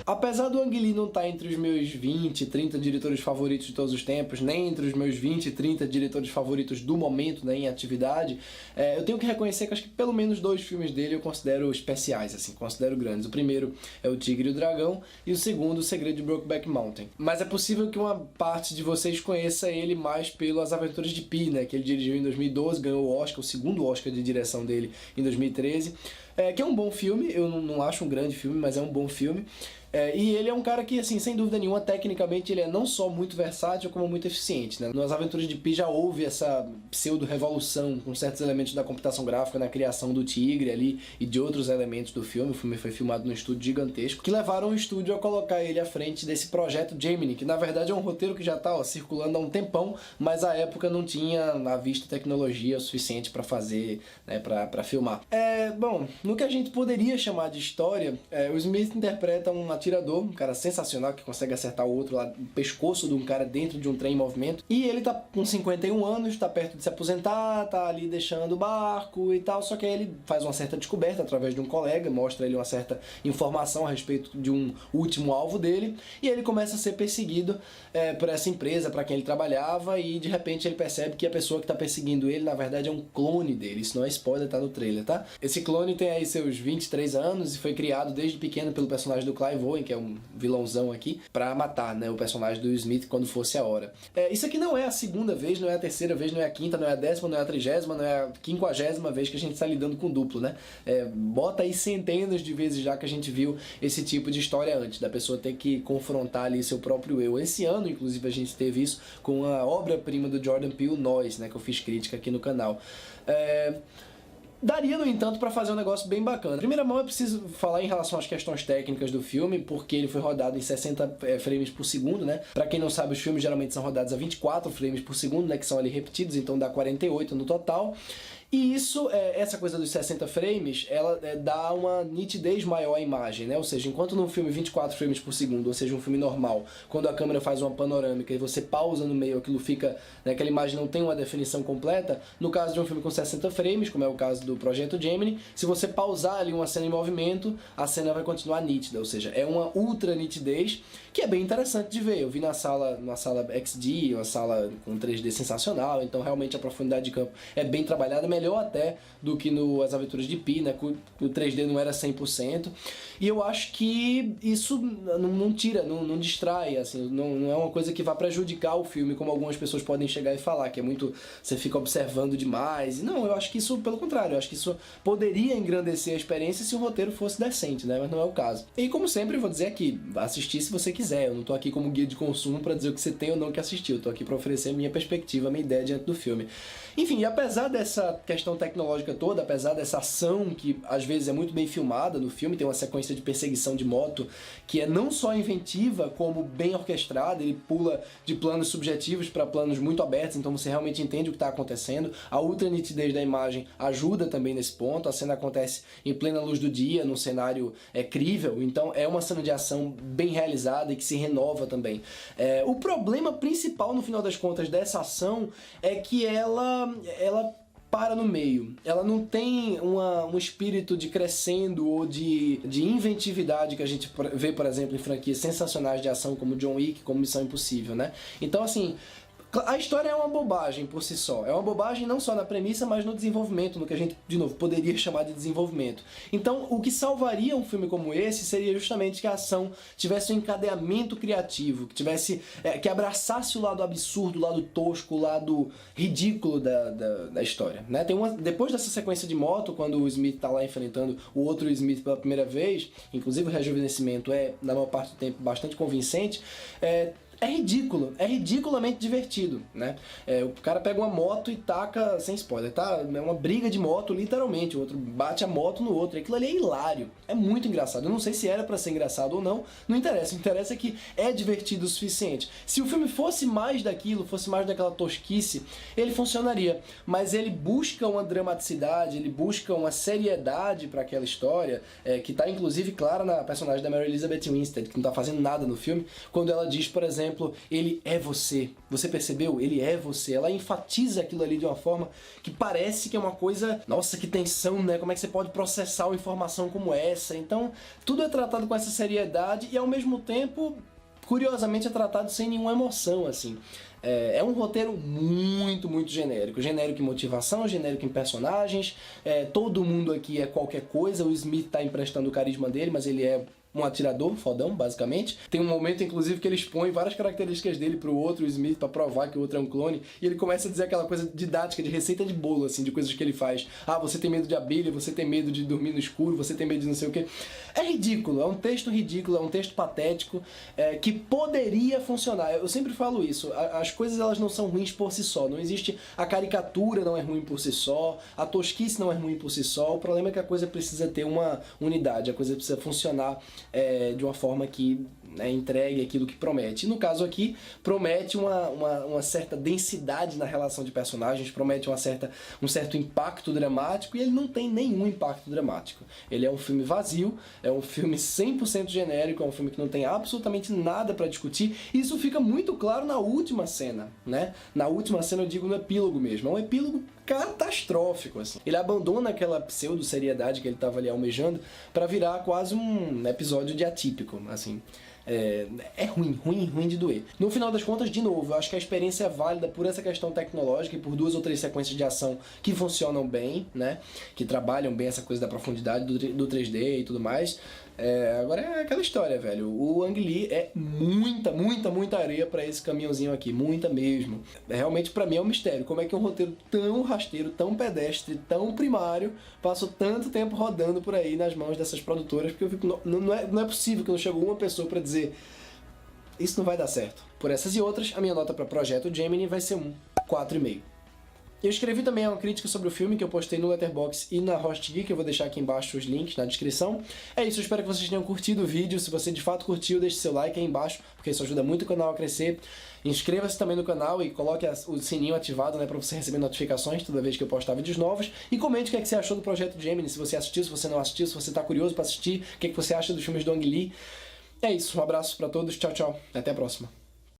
Apesar do Ang Lee não estar entre os meus 20, 30 diretores favoritos de todos os tempos, nem entre os meus 20, 30 diretores favoritos do momento, né, em atividade, eu tenho que reconhecer que acho que pelo menos 2 filmes dele eu considero especiais, assim, considero grandes. O primeiro é O Tigre e o Dragão e o segundo, O Segredo de Brokeback Mountain. Mas é possível que uma parte de vocês conheça ele mais pelas Aventuras de Pi, né, que ele dirigiu em 2012, ganhou o Oscar, o segundo Oscar de direção dele em 2013, que é um bom filme. Eu não acho um grande filme, mas é um bom filme. E ele é um cara que, assim, sem dúvida nenhuma, tecnicamente ele é não só muito versátil, como muito eficiente, né? Nas Aventuras de Pi já houve essa pseudo-revolução com certos elementos da computação gráfica na criação do tigre ali e de outros elementos do filme. O filme foi filmado num estúdio gigantesco, que levaram o estúdio a colocar ele à frente desse projeto Gemini, que na verdade é um roteiro que já tá circulando há um tempão, mas à época não tinha à vista tecnologia suficiente para fazer, né, para filmar. Bom, no que a gente poderia chamar de história, o Smith interpreta um atirador, um cara sensacional que consegue acertar o outro lá no pescoço de um cara dentro de um trem em movimento. E ele tá com 51 anos, tá perto de se aposentar, tá ali deixando o barco e tal, só que aí ele faz uma certa descoberta através de um colega, mostra ele uma certa informação a respeito de um último alvo dele, e ele começa a ser perseguido por essa empresa para quem ele trabalhava, e de repente ele percebe que a pessoa que tá perseguindo ele, na verdade, é um clone dele. Isso não é spoiler, tá no trailer, tá? Esse clone tem aí seus 23 anos e foi criado desde pequeno pelo personagem do Clive Owen, que é um vilãozão aqui, pra matar, né, o personagem do Smith quando fosse a hora. Isso aqui não é a segunda vez, não é a terceira vez, não é a quinta, não é a 10ª, não é a 30ª, não é a 50ª vez que a gente está lidando com duplo, né? Bota aí centenas de vezes já que a gente viu esse tipo de história antes, da pessoa ter que confrontar ali seu próprio eu. Esse ano, inclusive, a gente teve isso com a obra-prima do Jordan Peele, Nós, né, que eu fiz crítica aqui no canal. Daria, no entanto, para fazer um negócio bem bacana. Primeira mão, eu preciso falar em relação às questões técnicas do filme, porque ele foi rodado em 60 frames por segundo, né? Pra quem não sabe, os filmes geralmente são rodados a 24 frames por segundo, né? Que são ali repetidos, então dá 48 no total. E isso, essa coisa dos 60 frames, ela dá uma nitidez maior à imagem, né? Ou seja, enquanto num filme 24 frames por segundo, ou seja, um filme normal, quando a câmera faz uma panorâmica e você pausa no meio, aquilo fica, né, aquela imagem não tem uma definição completa. No caso de um filme com 60 frames, como é o caso do Projeto Gemini, se você pausar ali uma cena em movimento, a cena vai continuar nítida, ou seja, é uma ultra nitidez, que é bem interessante de ver. Eu vi na sala XD, uma sala com 3D sensacional, então realmente a profundidade de campo é bem trabalhada, melhor até do que no As Aventuras de Pi, né? O 3D não era 100%, e eu acho que isso não tira, não distrai, assim, não é uma coisa que vai prejudicar o filme, como algumas pessoas podem chegar e falar, que é muito, você fica observando demais. E não, eu acho que isso, pelo contrário, eu acho que isso poderia engrandecer a experiência se o roteiro fosse decente, né? Mas não é o caso. E como sempre, eu vou dizer aqui, assistir se você quiser, eu não tô aqui como guia de consumo pra dizer o que você tem ou não que assistir, eu tô aqui pra oferecer a minha perspectiva, a minha ideia diante do filme. Enfim, e apesar dessa questão tecnológica toda, apesar dessa ação que às vezes é muito bem filmada no filme, tem uma sequência de perseguição de moto que é não só inventiva, como bem orquestrada. Ele pula de planos subjetivos para planos muito abertos, então você realmente entende o que está acontecendo. A ultra nitidez da imagem ajuda também nesse ponto. A cena acontece em plena luz do dia, num cenário crível, então é uma cena de ação bem realizada e que se renova também. O problema principal, no final das contas, dessa ação é que ela para no meio. Ela não tem um espírito de crescendo ou de inventividade que a gente vê, por exemplo, em franquias sensacionais de ação como John Wick, como Missão Impossível, né? Então, assim, a história é uma bobagem por si só. É uma bobagem não só na premissa, mas no desenvolvimento, no que a gente, de novo, poderia chamar de desenvolvimento. Então, o que salvaria um filme como esse seria justamente que a ação tivesse um encadeamento criativo, que tivesse, que abraçasse o lado absurdo, o lado tosco, o lado ridículo da história, né? Depois dessa sequência de moto, quando o Smith tá lá enfrentando o outro Smith pela primeira vez, inclusive o rejuvenescimento na maior parte do tempo, bastante convincente, é ridículo, é ridiculamente divertido, né? O cara pega uma moto e taca, sem spoiler, tá? É uma briga de moto, literalmente. O outro bate a moto no outro. Aquilo ali é hilário. É muito engraçado. Eu não sei se era pra ser engraçado ou não. Não interessa. O que interessa é que é divertido o suficiente. Se o filme fosse mais daquilo, fosse mais daquela tosquice, ele funcionaria. Mas ele busca uma dramaticidade, ele busca uma seriedade pra aquela história, que tá inclusive clara na personagem da Mary Elizabeth Winstead, que não tá fazendo nada no filme, quando ela diz, por exemplo, exemplo, ele é você. Você percebeu? Ele é você. Ela enfatiza aquilo ali de uma forma que parece que é uma coisa... Nossa, que tensão, né? Como é que você pode processar uma informação como essa? Então, tudo é tratado com essa seriedade e, ao mesmo tempo, curiosamente, é tratado sem nenhuma emoção, assim. É um roteiro muito, muito genérico. Genérico em motivação, genérico em personagens. Todo mundo aqui é qualquer coisa. O Smith tá emprestando o carisma dele, mas ele é um atirador fodão, basicamente. Tem um momento, inclusive, que ele expõe várias características dele pro outro, o Smith, pra provar que o outro é um clone, e ele começa a dizer aquela coisa didática, de receita de bolo, assim, de coisas que ele faz. Ah, você tem medo de abelha, você tem medo de dormir no escuro, você tem medo de não sei o quê. É ridículo, é um texto ridículo, é um texto patético, que poderia funcionar. Eu sempre falo isso, as coisas elas não são ruins por si só, não existe... A caricatura não é ruim por si só, a tosquice não é ruim por si só, o problema é que a coisa precisa ter uma unidade, a coisa precisa funcionar de uma forma que, né, entregue aquilo que promete. E no caso aqui, promete uma certa densidade na relação de personagens, promete um certo impacto dramático, e ele não tem nenhum impacto dramático. Ele é um filme vazio, é um filme 100% genérico, é um filme que não tem absolutamente nada pra discutir, e isso fica muito claro na última cena, né? Na última cena eu digo no epílogo mesmo, é um epílogo catastrófico, assim. Ele abandona aquela pseudo-seriedade que ele estava ali almejando para virar quase um episódio de atípico, assim. É ruim de doer. No final das contas, de novo, eu acho que a experiência é válida por essa questão tecnológica e por 2 ou 3 sequências de ação que funcionam bem, né? Que trabalham bem essa coisa da profundidade do 3D e tudo mais. Agora é aquela história, velho. O Ang Lee é muita areia pra esse caminhãozinho aqui. Muita mesmo. Realmente, pra mim, é um mistério. Como é que um roteiro tão rasteiro, tão pedestre, tão primário, passou tanto tempo rodando por aí nas mãos dessas produtoras? Porque eu fico... Não é possível que não chegou uma pessoa pra dizer isso não vai dar certo. Por essas e outras, a minha nota pra Projeto Gemini vai ser 4,5. Eu escrevi também uma crítica sobre o filme que eu postei no Letterboxd e na HostGeek, eu vou deixar aqui embaixo os links na descrição. É isso, eu espero que vocês tenham curtido o vídeo. Se você de fato curtiu, deixe seu like aí embaixo, porque isso ajuda muito o canal a crescer. Inscreva-se também no canal e coloque o sininho ativado, né, para você receber notificações toda vez que eu postar vídeos novos. E comente o que é que você achou do Projeto Gemini, se você assistiu, se você não assistiu, se você tá curioso para assistir, o que é que você acha dos filmes do Ang Lee. É isso, um abraço para todos, tchau, tchau, até a próxima.